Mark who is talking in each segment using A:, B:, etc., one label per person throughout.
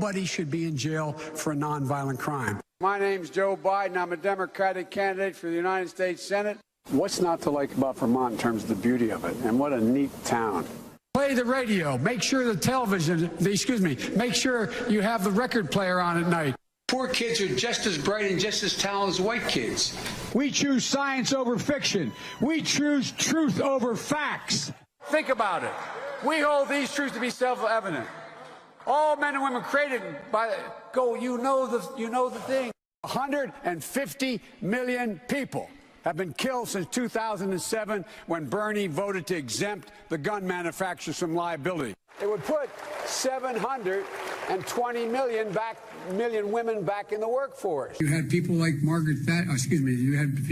A: nobody should be in jail for a nonviolent crime.
B: My name's Joe Biden. I'm a Democratic candidate for the United States Senate. What's not to like about Vermont in terms of the beauty of it? And what a neat town.
A: Play the radio. Make sure the television, make sure you have the record player on at night.
B: Poor kids are just as bright and just as talented as white kids.
A: We choose science over fiction. We choose truth over facts.
B: Think about it. We hold these truths to be self-evident. All men and women created by you know the thing. 150 million people have been killed since 2007 when Bernie voted to exempt the gun manufacturers from liability. It would put 720 million women back in the workforce.
A: You had people like you had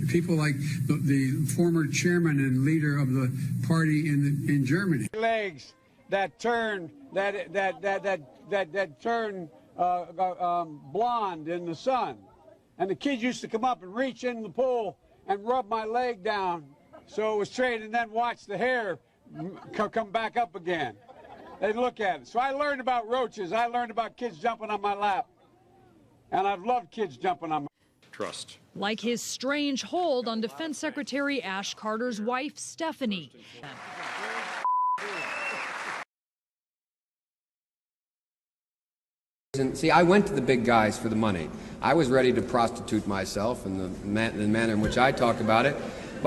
A: people like the former chairman and leader of the party in Germany.
B: Legs that turn blonde in the sun, and the kids used to come up and reach in the pool and rub my leg down so it was straight, and then watch the hair come back up again. They'd look at it. So I learned about roaches. I learned about kids jumping on my lap, and I've loved kids jumping on my
C: trust.
D: Like his strange hold on Defense Secretary Ash Carter's wife, Stephanie.
E: See, I went to the big guys for the money. I was ready to prostitute myself in the manner in which I talked about it.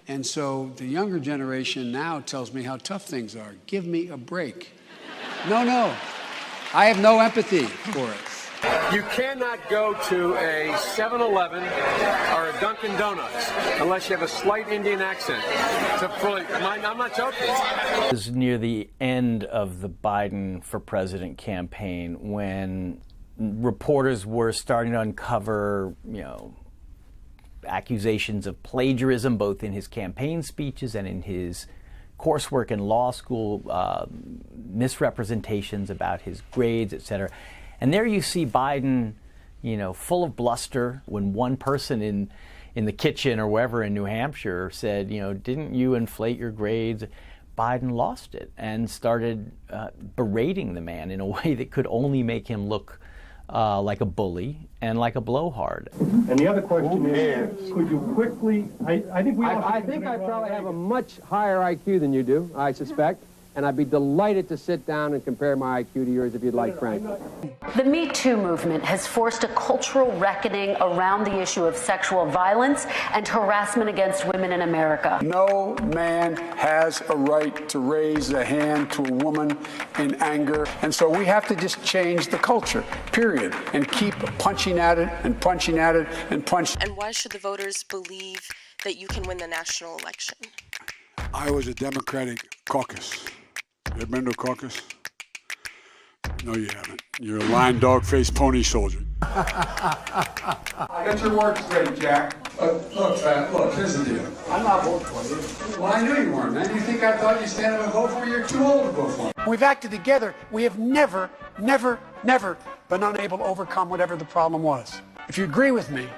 B: And so the younger generation now tells me how tough things are. Give me a break. No. I have no empathy for it.
C: You cannot go to a 7-Eleven or a Dunkin' Donuts unless you have a slight Indian accent. I'm not joking.
F: It was near the end of the Biden for President campaign when reporters were starting to uncover, accusations of plagiarism, both in his campaign speeches and in his coursework in law school, misrepresentations about his grades, etc. And there you see Biden, full of bluster when one person in the kitchen or wherever in New Hampshire said, didn't you inflate your grades? Biden lost it and started berating the man in a way that could only make him look like a bully and like a blowhard.
G: And the other question is, could you quickly, I think
E: I probably have a much higher IQ than you do, I suspect, and I'd be delighted to sit down and compare my IQ to yours if you'd like, Frank.
H: The Me Too movement has forced a cultural reckoning around the issue of sexual violence and harassment against women in America.
B: No man has a right to raise a hand to a woman in anger. And so we have to just change the culture, period, and keep punching at it and punching at it and punching.
I: And why should the voters believe that you can win the national election?
B: I was a Democratic caucus. You ever been to a caucus? No, you haven't. You're a lying dog-faced pony soldier. Get your work straight, Jack. Look, here's the deal. I'm not voting for you. Well, I knew you weren't, man. You think I thought you'd stand up and vote for me? You're too old to vote for me.
A: We've acted together. We have never been unable to overcome whatever the problem was. If you agree with me,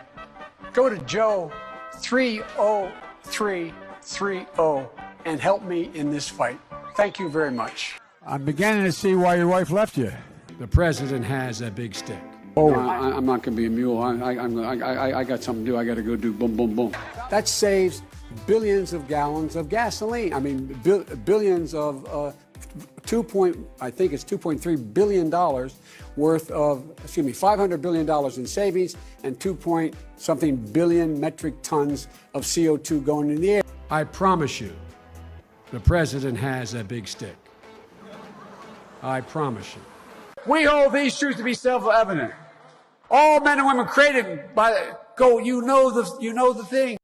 A: go to Joe 30330 and help me in this fight. Thank you very much.
B: I'm beginning to see why your wife left you.
A: The president has a big stick.
B: Oh, I'm not going to be a mule. I got something to do. I got to go do boom, boom, boom. That saves billions of gallons of gasoline. I mean, billions of $2.3 billion worth of, $500 billion in savings and 2-point-something billion metric tons of CO2 going in the air.
A: I promise you, the president has a big stick. I promise you.
B: We hold these truths to be self-evident. All men and women created by you know the thing.